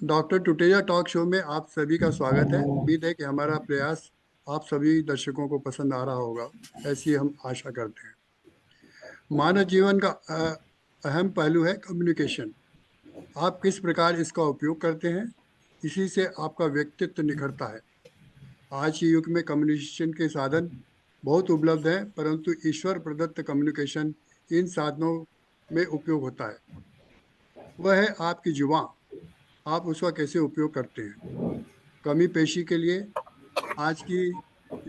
Doctor Tuteja talk show में आप सभी का स्वागत है। उम्मीद है कि हमारा प्रयास आप सभी दर्शकों को पसंद आ रहा होगा, ऐसी हम आशा करते हैं। मानव जीवन का अहम पहलू है कम्युनिकेशन। आप किस प्रकार इसका उपयोग करते हैं, इसी से आपका व्यक्तित्व निखरता है। आज के युग में कम्युनिकेशन के साधन बहुत उपलब्ध हैं, परंतु ईश्वर प्रदत्त कम्युनिकेशन इन साधनों में उपयोग होता है। वह है आपकी जुबान। आप उसका कैसे उपयोग करते हैं। कमी पेशी के लिए आज की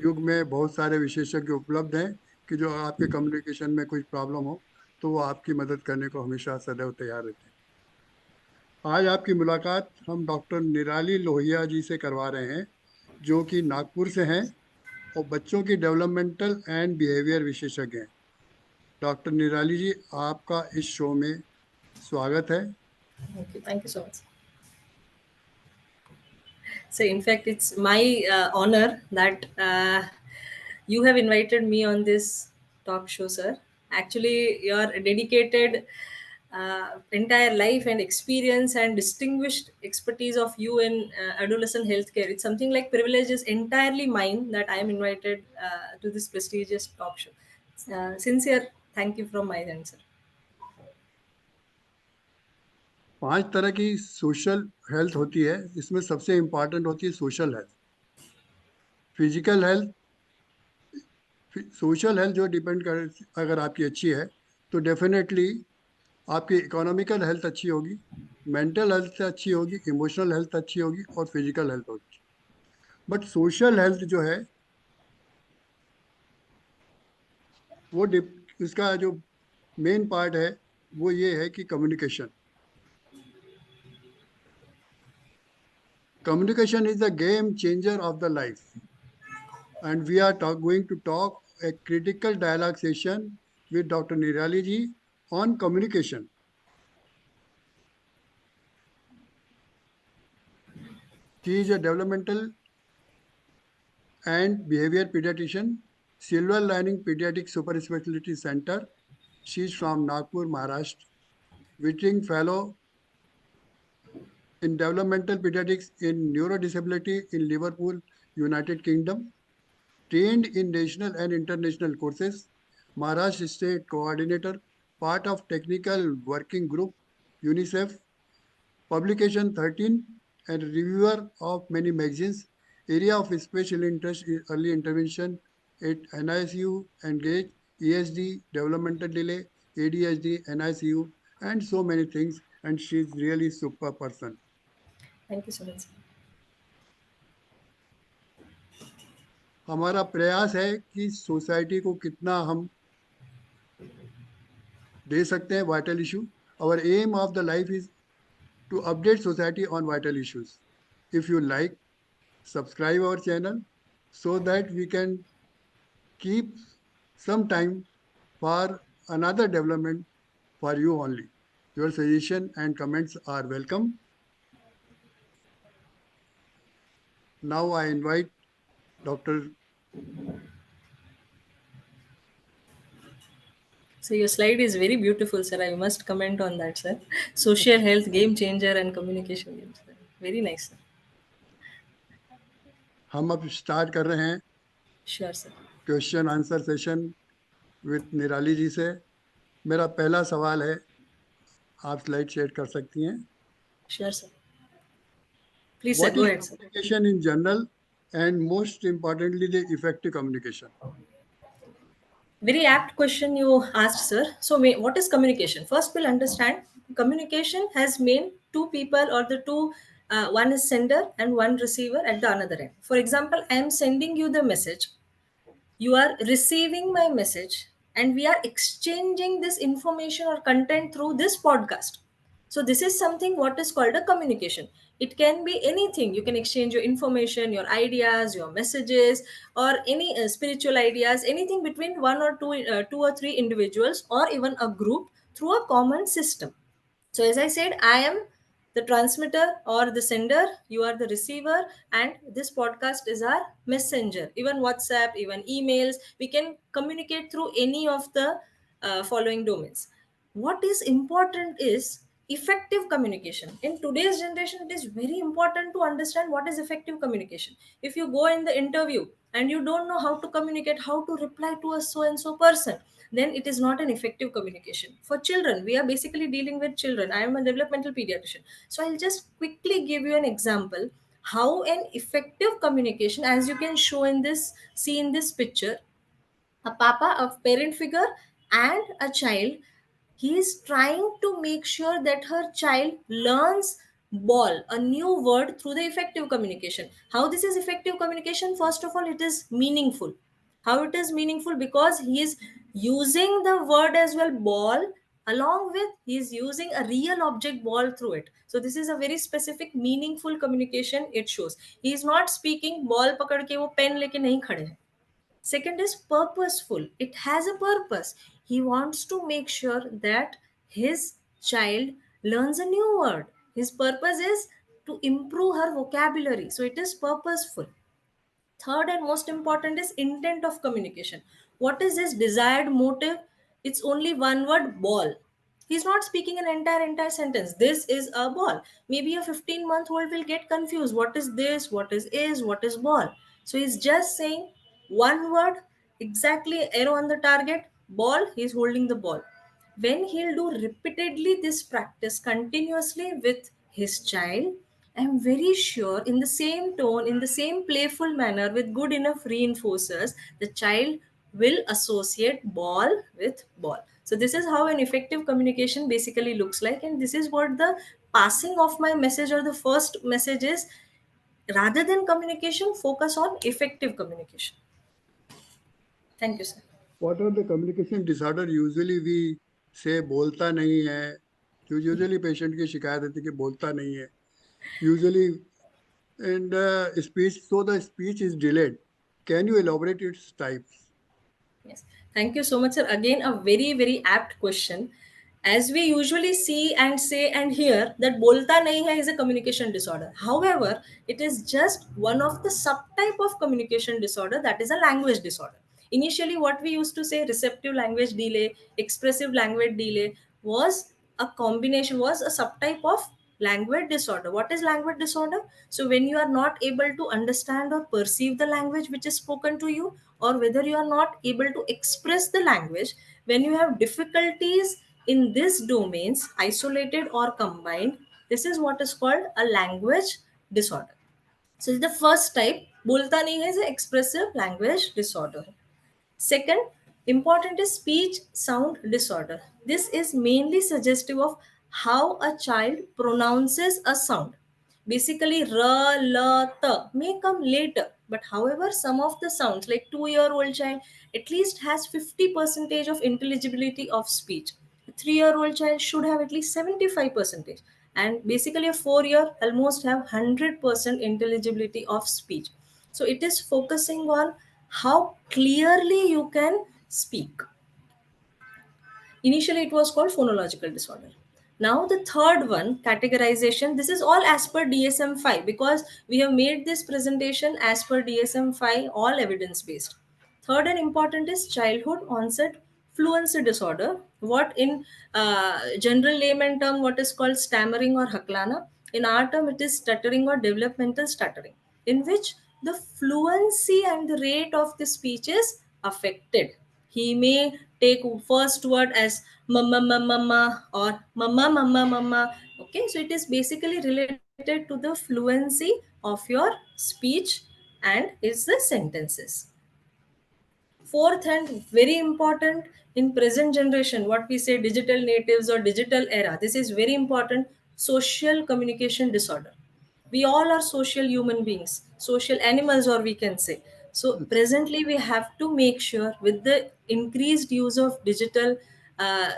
युग में बहुत सारे विशेषज्ञ उपलब्ध हैं कि जो आपके कम्युनिकेशन में कुछ प्रॉब्लम हो तो वो आपकी मदद करने को हमेशा सदैव तैयार रहते हैं। आज आपकी मुलाकात हम डॉक्टर निराली लोहिया जी से करवा रहे हैं, जो कि नागपुर से हैं और बच्चों की डेवलपमेंटल एंड बिहेवियर विशेषज्ञ हैं। डॉक्टर निराली जी, आपका इस शो में स्वागत है। Thank you so much. So, in fact, it's my honor that you have invited me on this talk show, sir. Actually, your dedicated entire life and experience and distinguished expertise of you in adolescent healthcare. It's something like privilege is entirely mine that I am invited to this prestigious talk show. Sincere thank you from my end, sir. 5 तरह की social health होती है, इसमें सबसे important होती है social health. Physical health, social health जो depend कर, अगर आपकी अच्छी है तो डेफिनेटली आपकी इकोनॉमिकल हेल्थ अच्छी होगी, मेंटल हेल्थ अच्छी होगी, इमोशनल हेल्थ अच्छी होगी और फिजिकल हेल्थ होगी। बट सोशल हेल्थ जो है वो इसका जो मेन पार्ट है वो ये है कि communication. Communication is the game changer of the life, and we are going to talk a critical dialogue session with Dr. Nirali ji on communication. She is a developmental and behavior pediatrician, Silver Lining Pediatric Super Specialty Center. She is from Nagpur, Maharashtra. Visiting fellow in developmental pediatrics in neurodisability in Liverpool, United Kingdom. Trained in national and international courses. Maharashtra State Coordinator, part of Technical Working Group, UNICEF. Publication 13 and reviewer of many magazines. Area of special interest is early intervention at NICU, Engage, ESD, developmental delay, ADHD, NICU, and so many things. And she is really super person. Thank you so much, sir. हमारा प्रयास है कि society को कितना हम दे सकते हैं vital issue. Our aim of the life is to update society on vital issues. If you like, subscribe our channel so that we can keep some time for another development for you only. Your suggestion and comments are welcome. Now I invite Dr. So your slide is very beautiful, sir. I must comment on that, sir. Social health game changer and communication game, sir. Very nice, sir. हम अब start कर रहे हैं Sure, sir. Question answer session with निराली जी से. मेरा पहला सवाल है, आप स्लाइड शेयर कर सकती हैं. Sure, sir. Please, sir. What Go is ahead, sir. communication in general and most importantly the effective communication? Very apt question you asked, sir. So, what is communication? First, we'll understand communication has main two people or the two. One is sender and one receiver at the another end. For example, I am sending you the message. You are receiving my message, and we are exchanging this information or content through this podcast. So this is something what is called a communication. It can be anything. You can exchange your information, your ideas, your messages, or any spiritual ideas, anything between one or two or three individuals, or even a group through a common system. So, as I said, I am the transmitter or the sender, you are the receiver, and this podcast is our messenger. Even WhatsApp, even emails, we can communicate through any of the following domains. What is important is effective communication. In today's generation, it is very important to understand what is effective communication. If you go in the interview and you don't know how to communicate, how to reply to a so and so person, then it is not an effective communication. For children, we are basically dealing with children. I am a developmental pediatrician, so I'll just quickly give you an example how an effective communication, as you can show in this, see in this picture, a papa, a parent figure, and a child. He is trying to make sure that her child learns ball, a new word, through the effective communication. How this is effective communication? First of all, it is meaningful. How it is meaningful? Because he is using the word as well, ball, along with he is using a real object, ball, through it. So this is a very specific meaningful communication it shows. He is not speaking ball पकड़ के वो pen लेके नहीं खड़े हैं. Second is purposeful. It has a purpose. He wants to make sure that his child learns a new word. His purpose is to improve her vocabulary. So it is purposeful. Third and most important is intent of communication. What is his desired motive? It's only one word, ball. He's not speaking an entire sentence. This is a ball. Maybe a 15-month-old will get confused. What is this? What is what is ball? So he's just saying one word, exactly arrow on the target, ball, he's holding the ball. When he'll do repeatedly this practice continuously with his child, I'm very sure in the same tone, in the same playful manner, with good enough reinforcers, the child will associate ball with ball. So this is how an effective communication basically looks like, and this is what the passing of my message or the first message is. Rather than communication, focus on effective communication. Thank you, sir. What are the communication disorder usually we say बोलता नहीं है? Usually patient की शिकायत होती है कि बोलता नहीं है. Usually and speech, so the speech is delayed. Can you elaborate its types? Yes. Thank you so much, sir. Again, a very apt question. As we usually see and say and hear that bolta nahi hai is a communication disorder. However, it is just one of the subtype of communication disorder, that is a language disorder. Initially, what we used to say, receptive language delay, expressive language delay, was a combination, was a subtype of language disorder. What is language disorder? So when you are not able to understand or perceive the language which is spoken to you, or whether you are not able to express the language, when you have difficulties in these domains, isolated or combined, this is what is called a language disorder. So the first type, bolta nahi hai, is an expressive language disorder. Second, important is speech sound disorder. This is mainly suggestive of how a child pronounces a sound. Basically, r, l, t may come later, but however, some of the sounds, like 2-year-old child, at least has 50% of intelligibility of speech. A 3-year-old child should have at least 75%, and basically a 4-year almost have 100% intelligibility of speech. So it is focusing on how clearly you can speak. Initially, it was called phonological disorder. Now, the third one, categorization, this is all as per DSM 5, because we have made this presentation as per DSM 5, all evidence based. Third and important is childhood onset fluency disorder, what in general layman term, what is called stammering or haklana. In our term, it is stuttering or developmental stuttering, in which the fluency and the rate of the speech is affected. He may take first word as mama mama mama or mama mama mama. Okay, so it is basically related to the fluency of your speech and is the sentences. Fourth and very important, in present generation, what we say digital natives or digital era, this is very important, social communication disorder. We all are social human beings, social animals, or we can say. So presently we have to make sure, with the increased use of digital uh,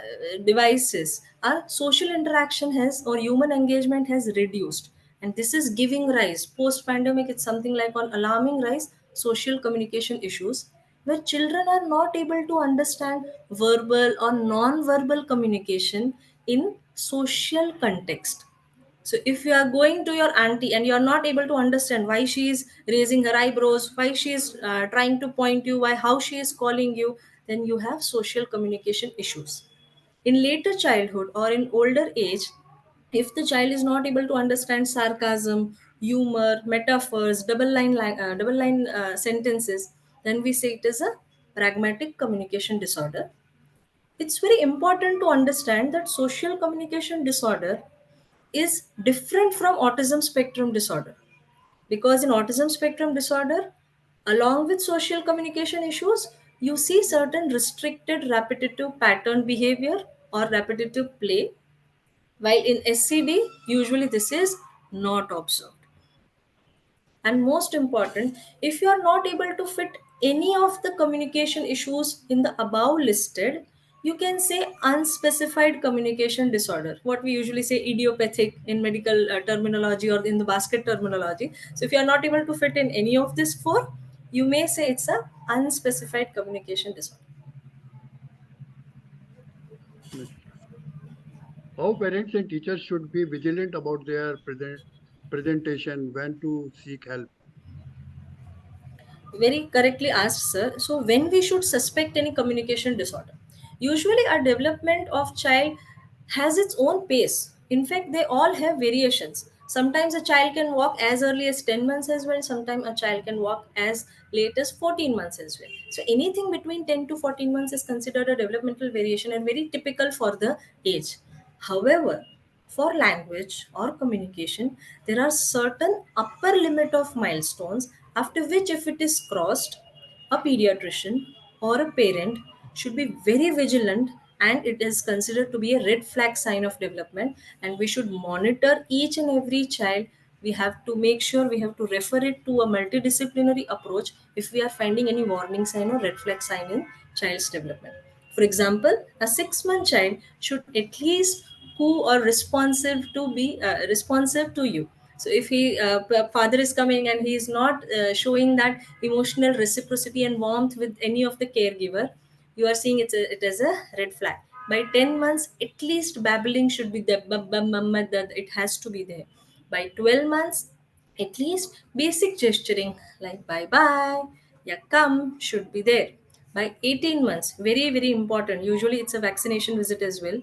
devices, our social interaction has, or human engagement has reduced, and this is giving rise post pandemic, it's something like an alarming rise social communication issues, where children are not able to understand verbal or non-verbal communication in social context. So if you are going to your auntie and you are not able to understand why she is raising her eyebrows, why she is trying to point you, why how she is calling you, then you have social communication issues. In later childhood or in older age, If the child is not able to understand sarcasm, humor, metaphors, double line sentences, then we say it is a pragmatic communication disorder. It's very important to understand that social communication disorder is different from autism spectrum disorder, because in autism spectrum disorder, along with social communication issues, you see certain restricted repetitive pattern behavior or repetitive play, while in SCD, usually this is not observed. And most important, if you are not able to fit any of the communication issues in the above listed, you can say unspecified communication disorder, what we usually say idiopathic in medical terminology or in the basket terminology. So if you are not able to fit in any of this four, you may say it's a unspecified communication disorder. Yes. How parents and teachers should be vigilant about their presentation, when to seek help. Very correctly asked, sir. So when we should suspect any communication disorder? Usually a development of child has its own pace. In fact, they all have variations. Sometimes a child can walk as early as 10 months as well. Sometimes a child can walk as late as 14 months as well. So anything between 10 to 14 months is considered a developmental variation and very typical for the age. However, for language or communication, there are certain upper limit of milestones after which, if it is crossed, a pediatrician or a parent should be very vigilant, and it is considered to be a red flag sign of development, and we should monitor each and every child. We have to make sure we have to refer it to a multidisciplinary approach if we are finding any warning sign or red flag sign in child's development. For example, a 6-month child should at least who are responsive to be responsive to you. So if father is coming and he is not showing that emotional reciprocity and warmth with any of the caregiver, you are seeing it as a red flag. By 10 months, at least babbling should be there. Mama, that it has to be there. By 12 months, at least basic gesturing like bye bye, yeah, come should be there. By 18 months, very, very important. Usually it's a vaccination visit as well.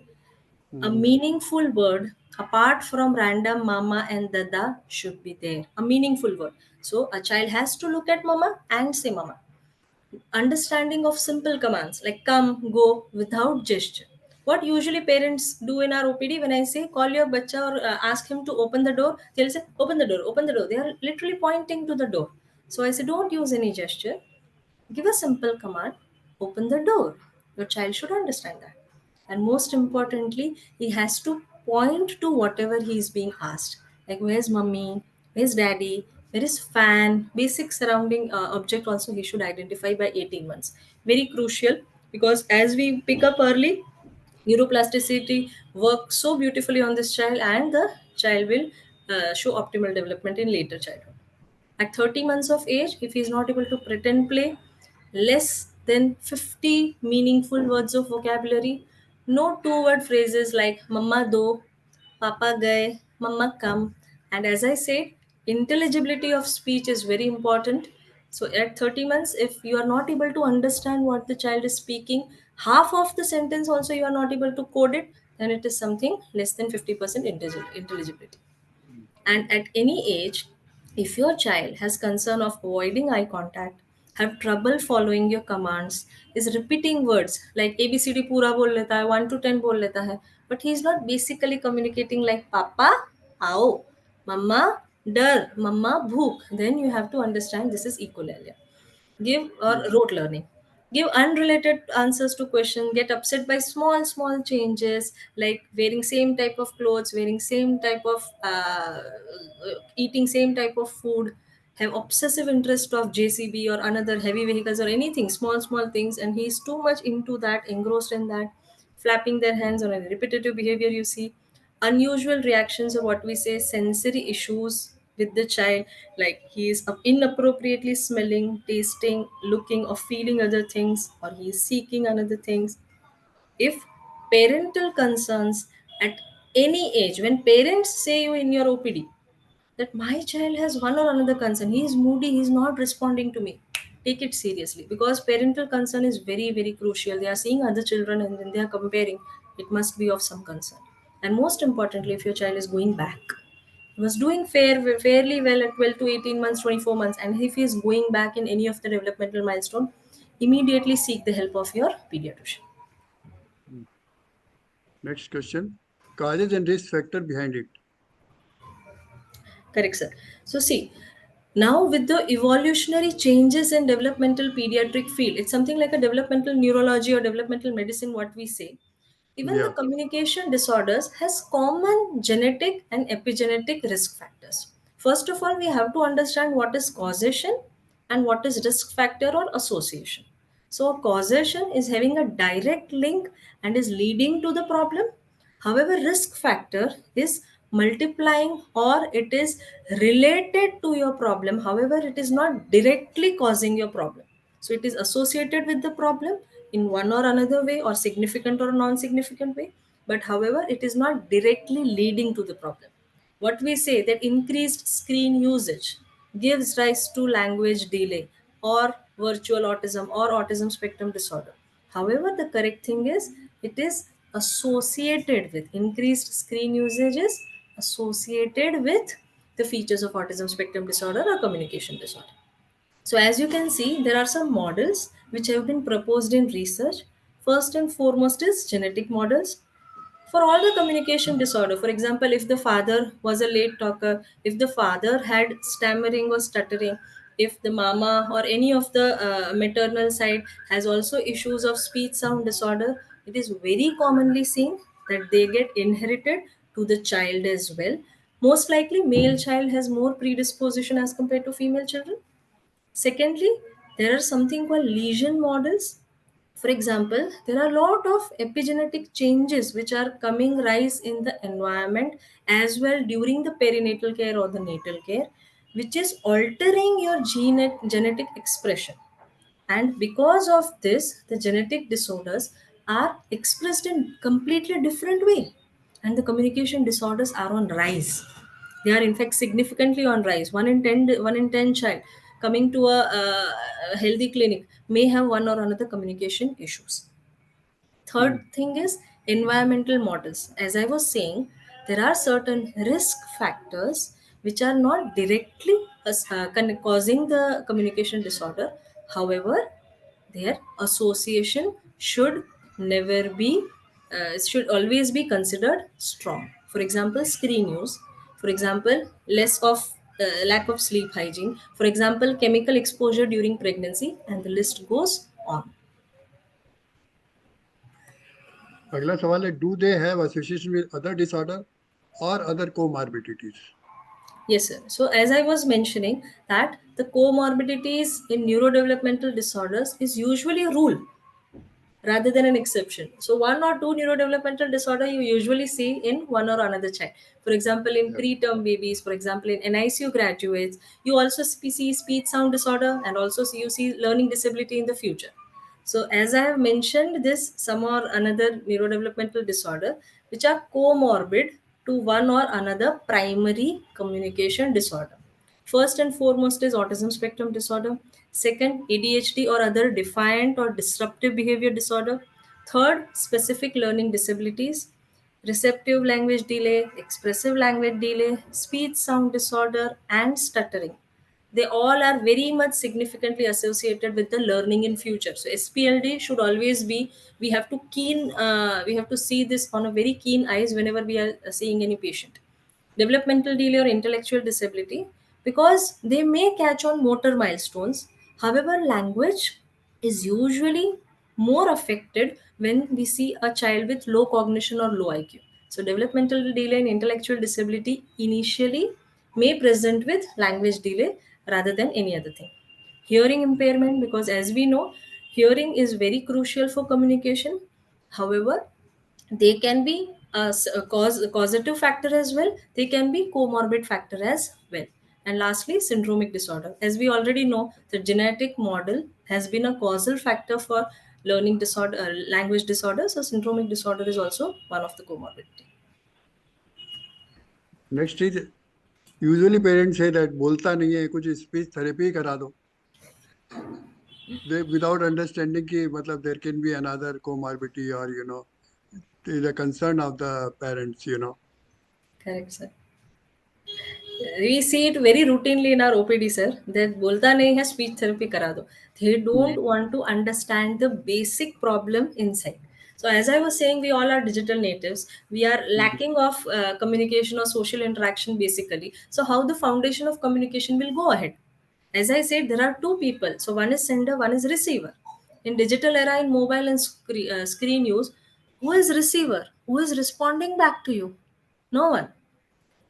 A Mhm. meaningful word apart from random mama and dada should be there. A meaningful word. So a child has to look at mama and say mama. Understanding of simple commands like come, go without gesture. What usually parents do in our OPD, when I say call your bacha or ask him to open the door, they'll say open the door, open the door. They are literally pointing to the door. So I say don't use any gesture. Give a simple command, open the door. Your child should understand that. And most importantly, he has to point to whatever he is being asked. Like, where's mommy? Where's daddy? Where is fan? Basic surrounding object also he should identify by 18 months. Very crucial, because as we pick up early, neuroplasticity works so beautifully on this child, and the child will show optimal development in later childhood. At 30 months of age, if he is not able to pretend play, less than 50 meaningful words of vocabulary, no two-word phrases like mama do, papa gaye, mama come. And as I said, intelligibility of speech is very important. So at 30 months, if you are not able to understand what the child is speaking, half of the sentence also you are not able to code it, then it is something less than 50% intelligibility. And at any age, if your child has concern of avoiding eye contact, have trouble following your commands, is repeating words like ABCD पूरा बोल लेता है, 1 to 10 बोल लेता है, but he is not basically communicating like Papa, आओ, Mama, डर, Mama, भूख, then you have to understand this is echolalia. Give or Yes. rote learning. Give unrelated answers to questions. Get upset by small changes like wearing same type of clothes, wearing same type of eating same type of food. Have obsessive interest of JCB or another heavy vehicles or anything, small things, and he's too much into that, engrossed in that. Flapping their hands on a repetitive behavior, you see unusual reactions, or what we say sensory issues with the child, like he is inappropriately smelling, tasting, looking, or feeling other things, or he is seeking another things. If parental concerns at any age, when parents say you in your OPD that my child has one or another concern, he is moody, he is not responding to me, take it seriously, because parental concern is very, very crucial. They are seeing other children and then they are comparing, it must be of some concern. And most importantly, if your child is going back, he was doing fairly well at 12 to 18 months, 24 months, and if he is going back in any of the developmental milestone, immediately seek the help of your pediatrician. Next question. Causes and risk factor behind it. Correct, sir. So see, now with the evolutionary changes in developmental pediatric field, it's something like a developmental neurology or developmental medicine, what we say. Even the Yeah. communication disorders has common genetic and epigenetic risk factors. First of all, we have to understand what is causation and what is risk factor or association. So causation is having a direct link and is leading to the problem. However, risk factor is multiplying or it is related to your problem. However, it is not directly causing your problem. So it is associated with the problem in one or another way or significant or non-significant way. But however, it is not directly leading to the problem. What we say that increased screen usage gives rise to language delay or virtual autism or autism spectrum disorder. However, the correct thing is it is associated with increased screen usage is associated with the features of autism spectrum disorder or communication disorder. So as you can see, there are some models which have been proposed in research. First and foremost is genetic models for all the communication disorder. For example, if the father was a late talker, if the father had stammering or stuttering, if the mama or any of the maternal side has also issues of speech sound disorder, it is very commonly seen that they get inherited to the child as well. Most likely male child has more predisposition as compared to female children. Secondly, there are something called lesion models. For example, there are a lot of epigenetic changes which are coming rise in the environment as well during the perinatal care or the natal care, which is altering your genetic expression. And because of this, the genetic disorders are expressed in completely different way. And the communication disorders are on rise. They are in fact significantly on rise. 1 in 10 child coming to a healthy clinic may have one or another communication issues. Hmm. Third thing is environmental models. As I was saying, there are certain risk factors which are not directly causing the communication disorder. However, their association should never be, should always be considered strong. For example, screen use. For example, less of lack of sleep hygiene. For example, chemical exposure during pregnancy, and the list goes on. अगला सवाल है, do they have association with other disorder और other कोमार्बिडिटीज? Yes, sir. So as I was mentioning that the comorbidities in neurodevelopmental disorders is usually a rule rather than an exception. So one or two neurodevelopmental disorder you usually see in one or another child. For example, in Yeah. preterm babies, for example, in NICU graduates, you also see speech sound disorder and also you see learning disability in the future. So as I have mentioned, this some or another neurodevelopmental disorder which are comorbid to one or another primary communication disorder. First and foremost is autism spectrum disorder. Second, ADHD or other defiant or disruptive behavior disorder. Third, specific learning disabilities, receptive language delay, expressive language delay, speech sound disorder, and stuttering. They all are very much significantly associated with the learning in future. So SPLD should always be, we have to see this on a very keen eyes whenever we are seeing any patient. Developmental delay or intellectual disability, because they may catch on motor milestones. However, language is usually more affected when we see a child with low cognition or low IQ. So developmental delay and intellectual disability initially may present with language delay rather than any other thing. Hearing impairment, because as we know, hearing is very crucial for communication. However, they can be a causative factor as well, they can be comorbid factor as well. And lastly, syndromic disorder. As we already know, the genetic model has been a causal factor for learning disorder, language disorder. So syndromic disorder is also one of the comorbidity. Next is, usually parents say that बोलता नहीं है, कुछ speech therapy करा दो, दे without understanding कि मतलब there can be another comorbidity और is a concern of the parents, you know. Correct, sir. We see it very routinely in our OPD, sir. That बोलता नहीं है speech therapy करा दो. They don't want to understand the basic problem inside. So as I was saying, we all are digital natives. We are lacking of communication or social interaction basically. So how the foundation of communication will go ahead? As I said, there are two people. So one is sender, one is receiver. In digital era, in mobile and screen use, who is receiver? Who is responding back to you? No one.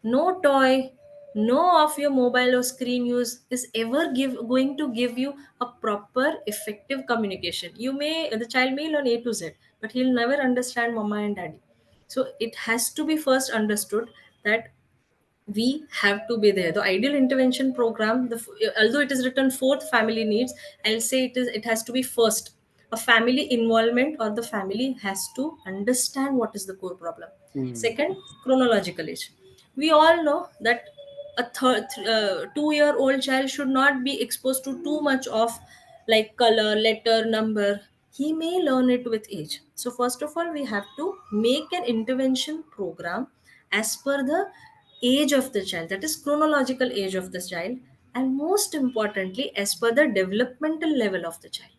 No toy, no of your mobile or screen use is ever going to give you a proper effective communication. You may, the child may learn A to Z, but he'll never understand mama and daddy. So it has to be first understood that we have to be there. The ideal intervention program, although it is written fourth family needs, I'll say it has to be first a family involvement, or the family has to understand what is the core problem. Mm. Second, chronological age. We all know that a 2-year-old child should not be exposed to too much of like color, letter, number. He may learn it with age. So first of all, we have to make an intervention program as per the age of the child, that is chronological age of the child, and most importantly as per the developmental level of the child.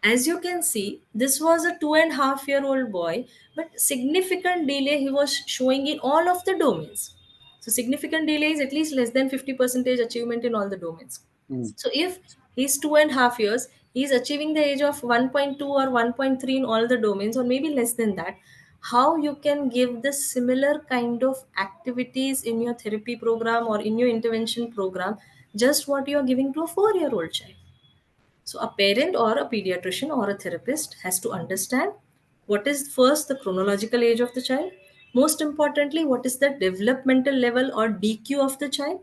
As you can see, this was a 2.5-year-old boy, but significant delay he was showing in all of the domains. So significant delay is at least less than 50% achievement in all the domains. Mm. So if he's 2.5 years, he's achieving the age of 1.2 or 1.3 in all the domains, or maybe less than that. How you can give the similar kind of activities in your therapy program or in your intervention program, just what you are giving to a 4-year-old child? So, a parent or a pediatrician or a therapist has to understand what is first the chronological age of the child. Most importantly, what is the developmental level or DQ of the child.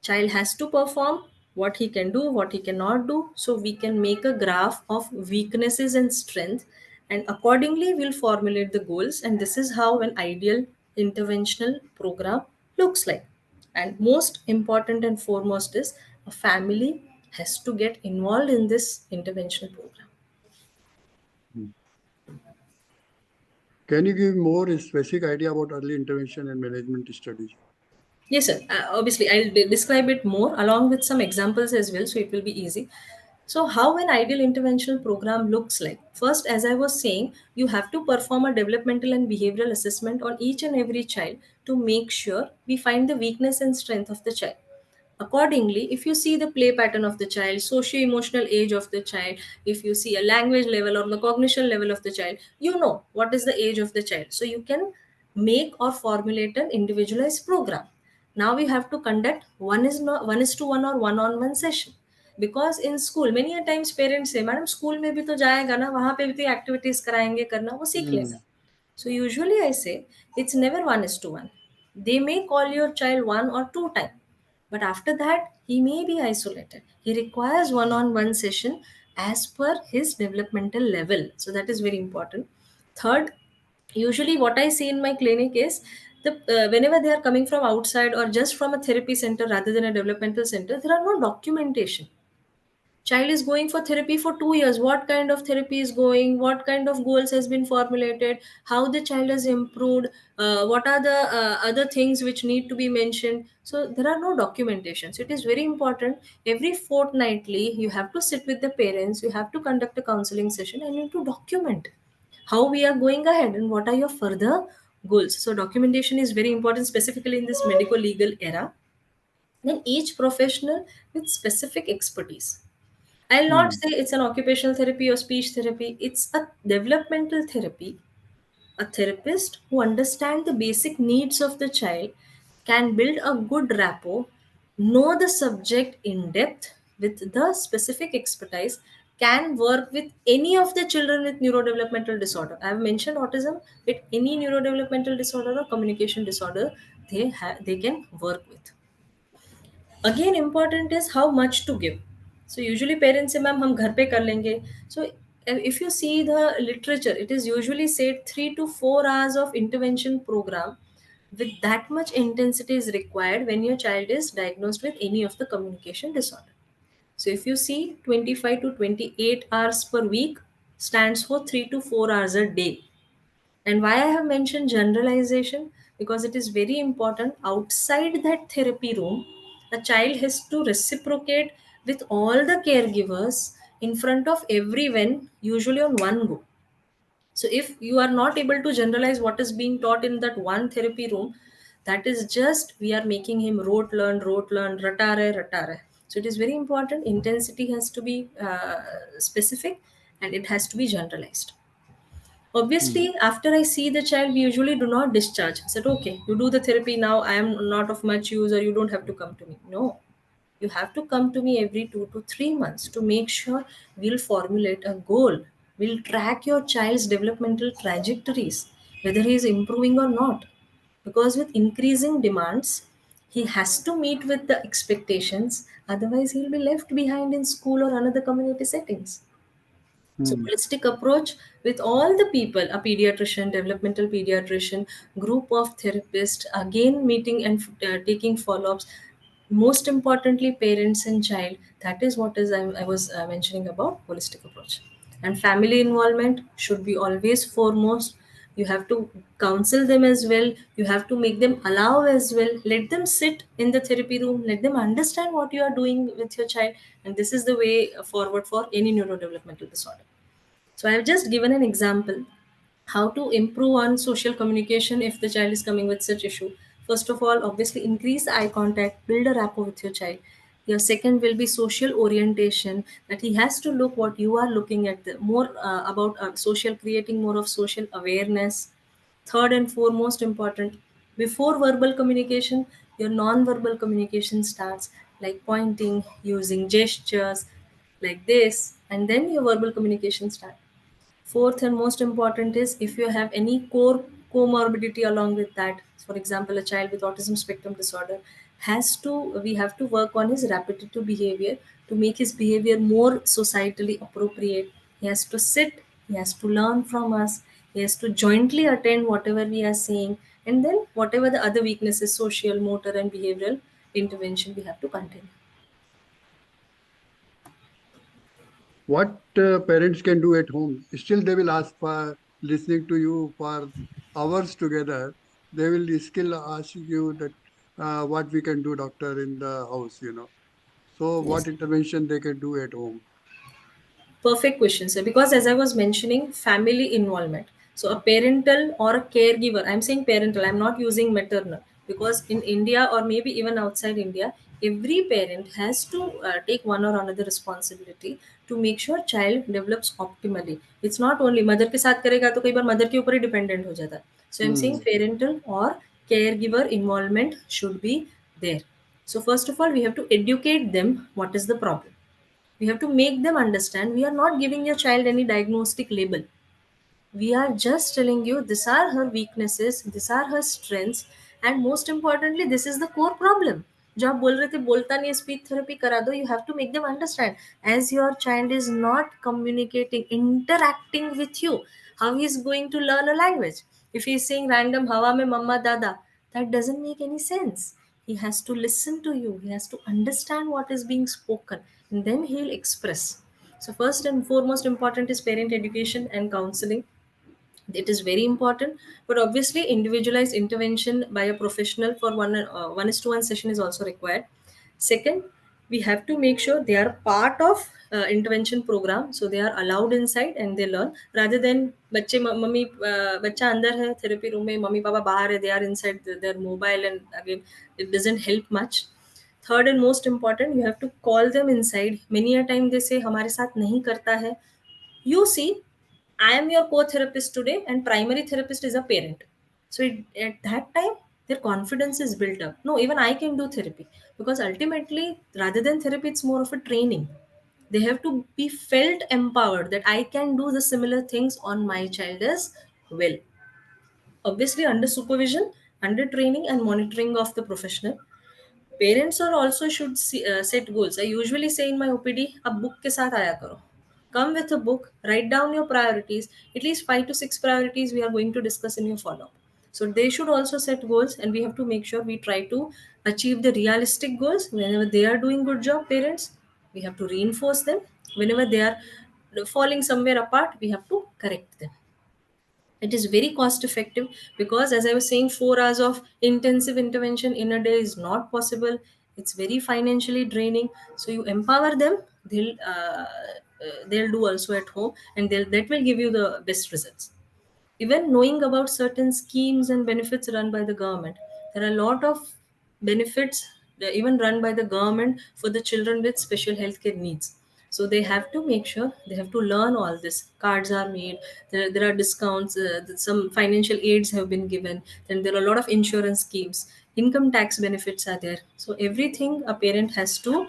Child has to perform what he can do, what he cannot do. So, we can make a graph of weaknesses and strength, and accordingly, we'll formulate the goals. And this is how an ideal interventional program looks like. And most important and foremost is a family has to get involved in this intervention program. Can you give more specific idea about early intervention and management studies? Yes, sir. Obviously, I'll describe it more along with some examples as well, so it will be easy. So, how an ideal interventional program looks like? First, as I was saying, you have to perform a developmental and behavioral assessment on each and every child to make sure we find the weakness and strength of the child. Accordingly, if you see the play pattern of the child, socio-emotional age of the child, if you see a language level or the cognition level of the child, you know what is the age of the child. So you can make or formulate an individualized program. Now we have to conduct one is to one or one-on-one session. Because in school many a times parents say, madam school में भी तो जाएगा ना, वहाँ पे भी तो activities कराएंगे, करना वो सीख Mm. लेगा. So usually I say it's never 1:1. They may call your child 1 or 2 times, but after that he may be isolated. He requires one-on-one session as per his developmental level. So that is very important. Third, usually what I see in my clinic is whenever they are coming from outside or just from a therapy center rather than a developmental center, there are no documentation. Child is going for therapy for 2 years. What kind of therapy is going, what kind of goals has been formulated, how the child has improved, what are the other things which need to be mentioned. So there are no documentations. It is very important. Every fortnightly you have to sit with the parents, you have to conduct a counseling session, and you need to document how we are going ahead and what are your further goals. So documentation is very important, specifically in this medical legal era. Then each professional with specific expertise. I'll not Mm. say it's an occupational therapy or speech therapy, it's a developmental therapy. A therapist who understands the basic needs of the child can build a good rapport, know the subject in depth with the specific expertise, can work with any of the children with neurodevelopmental disorder. I have mentioned autism, with any neurodevelopmental disorder or communication disorder, they can work with. Again important is how much to give. So usually parents say ma'am hum ghar pe kar lenge. So if you see the literature, it is usually said 3 to 4 hours of intervention program with that much intensity is required when your child is diagnosed with any of the communication disorder. So if you see 25 to 28 hours per week stands for 3 to 4 hours a day. And why I have mentioned generalization, because it is very important. Outside that therapy room, a child has to reciprocate with all the caregivers in front of everyone, usually on one go. So if you are not able to generalize what is being taught in that one therapy room, that is just we are making him rote learn, ratare, ratare. So it is very important. Intensity has to be specific, and it has to be generalized. Hmm. Obviously, after I see the child, we usually do not discharge. I said, okay, you do the therapy now. I am not of much use, or you don't have to come to me. No, you have to come to me every 2 to 3 months to make sure we'll formulate a goal. We'll track your child's developmental trajectories, whether he is improving or not. Because with increasing demands, he has to meet with the expectations, otherwise, he'll be left behind in school or another community settings. So Hmm. holistic approach with all the people, a pediatrician, developmental pediatrician, group of therapists, again meeting and taking follow-ups. Most importantly, parents and child. That is what is I was mentioning about holistic approach. And family involvement should be always foremost. You have to counsel them as well. You have to make them allow as well. Let them sit in the therapy room. Let them understand what you are doing with your child. And this is the way forward for any neurodevelopmental disorder. So I have just given an example how to improve on social communication if the child is coming with such issue. First of all, obviously increase eye contact, build a rapport with your child. Your second will be social orientation, that he has to look what you are looking at, the more about social, creating more of social awareness. Third and foremost important, before verbal communication, your non-verbal communication starts, like pointing, using gestures, like this, and then your verbal communication starts. Fourth and most important is if you have any core comorbidity along with that. For example, a child with autism spectrum disorder has to, we have to work on his repetitive behavior to make his behavior more societally appropriate. He has to sit, he has to learn from us, he has to jointly attend whatever we are saying, and then whatever the other weaknesses, social, motor, and behavioral intervention, we have to continue. What parents can do at home? Still, they will ask for listening to you for hours together. They will still ask you that what we can do, doctor, in the house. So, Yes. what intervention they can do at home? Perfect question, sir. Because as I was mentioning, family involvement. So a parental or a caregiver, I'm saying parental, I'm not using maternal. Because in India or maybe even outside India, every parent has to take one or another responsibility to make sure child develops optimally. It's not only mother के साथ करेगा तो कई बार mother के ऊपर ही dependent हो जाता है. So I'm saying Hmm. parental or caregiver involvement should be there. So first of all, we have to educate them what is the problem. We have to make them understand we are not giving your child any diagnostic label. We are just telling you these are her weaknesses, these are her strengths, and most importantly, this is the core problem. जो आप बोल रहे थे बोलता नहीं speech therapy करा दो, you have to make them understand as your child is not communicating, interacting with you, how he is going to learn a language. If he is saying random हवा में मम्मा दादा, that doesn't make any sense. He has to listen to you, he has to understand what is being spoken, and then he'll express. So first and foremost important is parent education and counseling. It is very important, but obviously individualized intervention by a professional for one is to one session is also required. Second, we have to make sure they are part of intervention program, so they are allowed inside and they learn, rather than बच्चे mummy बच्चा अंदर है therapy room में, mummy papa बाहर है, they are inside their mobile, and again it doesn't help much. Third and most important, you have to call them inside. Many a time they say हमारे साथ नहीं करता है. You see, I am your co-therapist today, and primary therapist is a parent. So at that time, their confidence is built up. No, even I can do therapy, because ultimately, rather than therapy, it's more of a training. They have to be felt empowered that I can do the similar things on my child as well. Obviously, under supervision, under training, and monitoring of the professional. Parents are also should set goals. I usually say in my OPD, a book के साथ आया करो. Come with a book, write down your priorities, at least 5 to 6 priorities we are going to discuss in your follow-up. So they should also set goals, and we have to make sure we try to achieve the realistic goals. Whenever they are doing good job, parents, we have to reinforce them. Whenever they are falling somewhere apart, we have to correct them. It is very cost effective because, as I was saying, 4 hours of intensive intervention in a day is not possible. It's very financially draining. So you empower them, they'll do also at home, and that will give you the best results. Even knowing about certain schemes and benefits run by the government, there are a lot of benefits even run by the government for the children with special healthcare needs. So they have to make sure, they have to learn all this. Cards are made, there are discounts, some financial aids have been given, then there are a lot of insurance schemes, income tax benefits are there. So everything a parent has to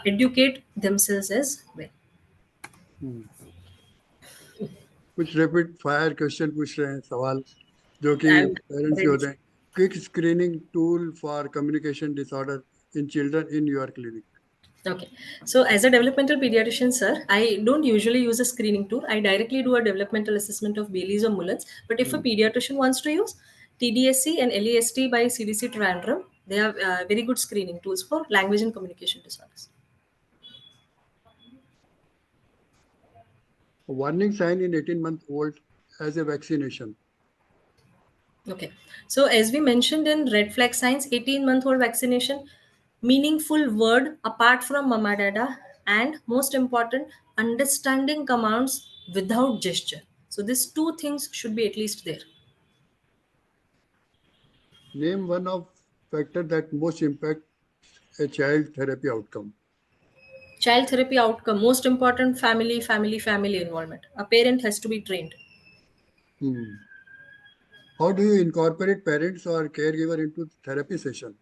educate themselves as well. हम्म। कुछ rapid fire question पूछ रहे हैं सवाल जो कि I'm parents के ready. होते हैं। Quick screening tool for communication disorder in children in your clinic. Okay. So, as a developmental pediatrician, sir, I don't usually use a screening tool. I directly do a developmental assessment of Bailey's or Mullen's. But if a pediatrician wants to use TDSC and LAST by CDC Trivandrum, they are very good screening tools for language and communication disorders. Warning sign in 18 month old age a vaccination. Okay. So, as we mentioned in red flag signs, 18-month-old vaccination, meaningful word apart from mama dada, and most important, understanding commands without gesture. So, these two things should be at least there. Name one of factor that most impact a child therapy outcome. Child therapy outcome, most important, family involvement. A parent has to be trained. How do you incorporate parents और caregiver into therapy session?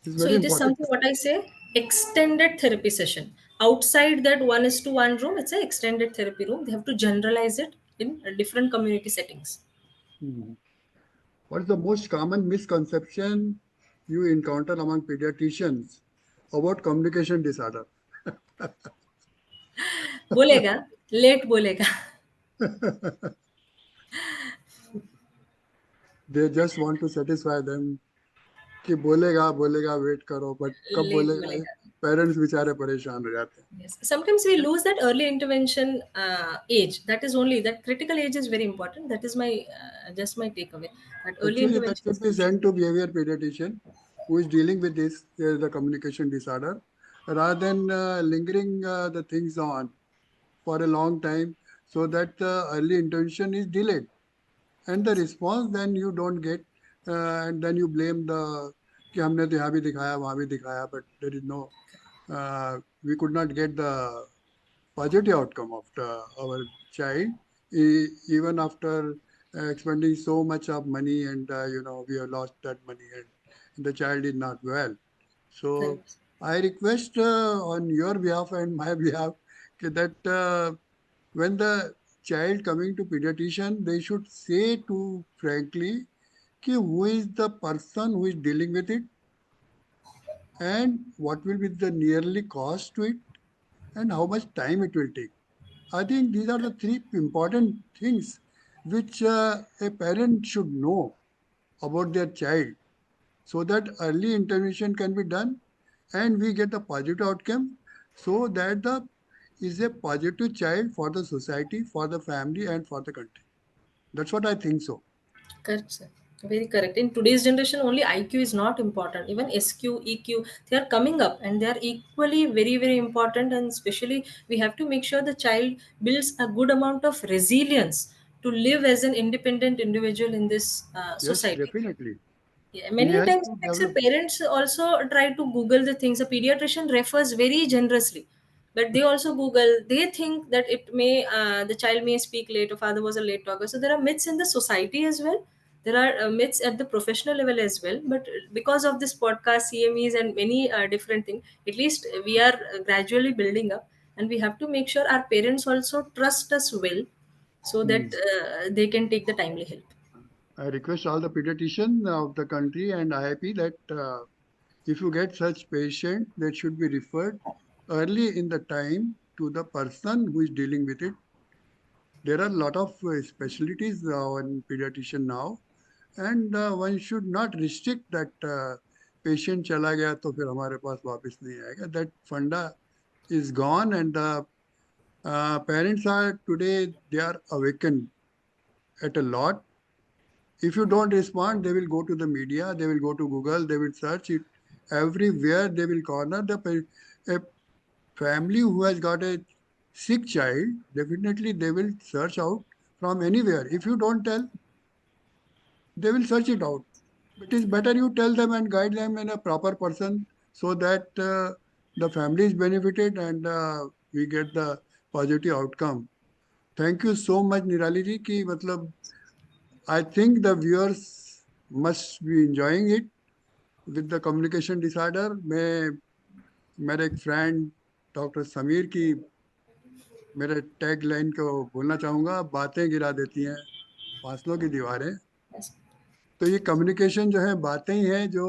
Is So very it is important. something what I say, extended therapy session. Outside that 1:1 room, it's an extended therapy room. They have to generalize it in different community settings. What is the most common misconception you encounter among pediatricians about communication disorder? बोलेगा, late बोलेगा. They just want to satisfy them कि बोलेगा बोलेगा wait करो, but कब late बोलेगा बोलेगा. Parents बेचारे परेशान हो जाते हैं। Yes. Sometimes we lose that early intervention age. That is only that critical age is very important. That is my just my takeaway. That early Actually, that intervention should is be crucial. sent to behavior pediatrician who is dealing with this, the communication disorder, rather than lingering the things on for a long time, so that early intervention is delayed. And the response then you don't get, and then you blame the कि हमने तो यहाँ भी दिखाया वहाँ भी दिखाया, but there is no we could not get the positive outcome of our child, even after expending so much of money, and we have lost that money, and the child is not well. So Correct. I request on your behalf and my behalf that when the child coming to pediatrician, they should say to frankly who is the person who is dealing with it, and what will be the nearly cost to it, and how much time it will take. I think these are the three important things which a parent should know about their child, so that early intervention can be done and we get a positive outcome, so that the is a positive child for the society, for the family, and for the country. That's what I think so. Correct, sir. Very correct. In today's generation, only IQ is not important. Even SQ, EQ, they are coming up and they are equally very important. And especially, we have to make sure the child builds a good amount of resilience to live as an independent individual in this Yes, society. definitely. Yeah, He many has times to like, sir, develop. parents also try to Google the things. A pediatrician refers very generously, but they also Google. They think that it may the child may speak late, or father was a late talker. So there are myths in the society as well. There are myths at the professional level as well. But because of this podcast, CMEs, and many different things, at least we are gradually building up, and we have to make sure our parents also trust us well, so Hmm. that they can take the timely help. I request all the pediatricians of the country and IIP that if you get such patient, that should be referred early in the time to the person who is dealing with it. There are a lot of specialties in pediatrician now, and one should not restrict that patient चला गया तो फिर हमारे पास वापस नहीं आएगा. That funda is gone, and the parents are today, they are awakened at a lot. If you don't respond, they will go to the media, they will go to Google, they will search it everywhere. They will corner a family who has got a sick child. Definitely, they will search out from anywhere. If you don't tell, they will search it out. It is better you tell them and guide them in a proper person so that the family is benefited and we get the positive outcome. Thank you so much, Nirali ji. कि मतलब I think the viewers must be enjoying it with the communication disorder. मैं मेरे एक friend doctor Sameer की मेरे tag line को बोलना चाहूँगा, बातें गिरा देती हैं फासलों की दीवारें। Yes. तो ये कम्युनिकेशन जो है बातें ही हैं जो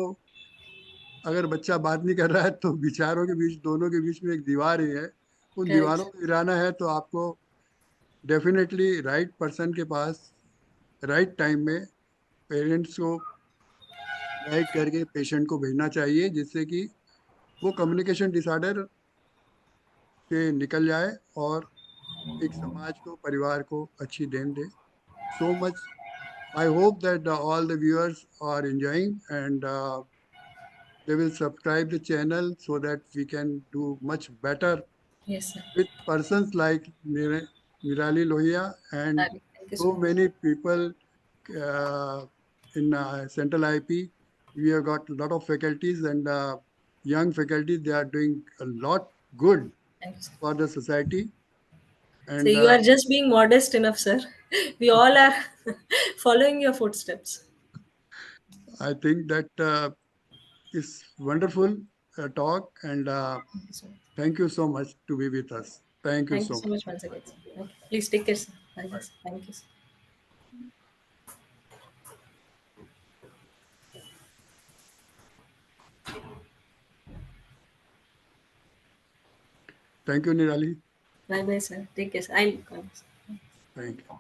अगर बच्चा बात नहीं कर रहा है तो विचारों के बीच दोनों के बीच में एक दीवार ही है। उन दीवारों Correct. को गिराना है तो आपको डेफिनेटली राइट पर्सन के पास राइट टाइम में पेरेंट्स को गाइड करके पेशेंट को भेजना चाहिए जिससे कि वो कम्युनिकेशन डिसऑर्डर से निकल जाए और एक समाज को परिवार को अच्छी देन दे। So much I hope that all the viewers are enjoying and they will subscribe the channel so that we can do much better Yes, sir. with persons like Nirali Lohia and Thank you so so much. many people in Central IP. We have got a lot of faculties and young faculties. They are doing a lot good Thank you, sir. for the society. So And you are just being modest enough, sir. We all are following your footsteps. I think that is wonderful talk. And Thank you so much. thank you so much to be with us. Thank you Thank you so so much. much once again, sir. Okay. Please take care, sir. Bye, sir. Thank you, sir. Thank you, Nirali. Bye, bye, sir. Take care, sir. I'll call you, sir. Thank you.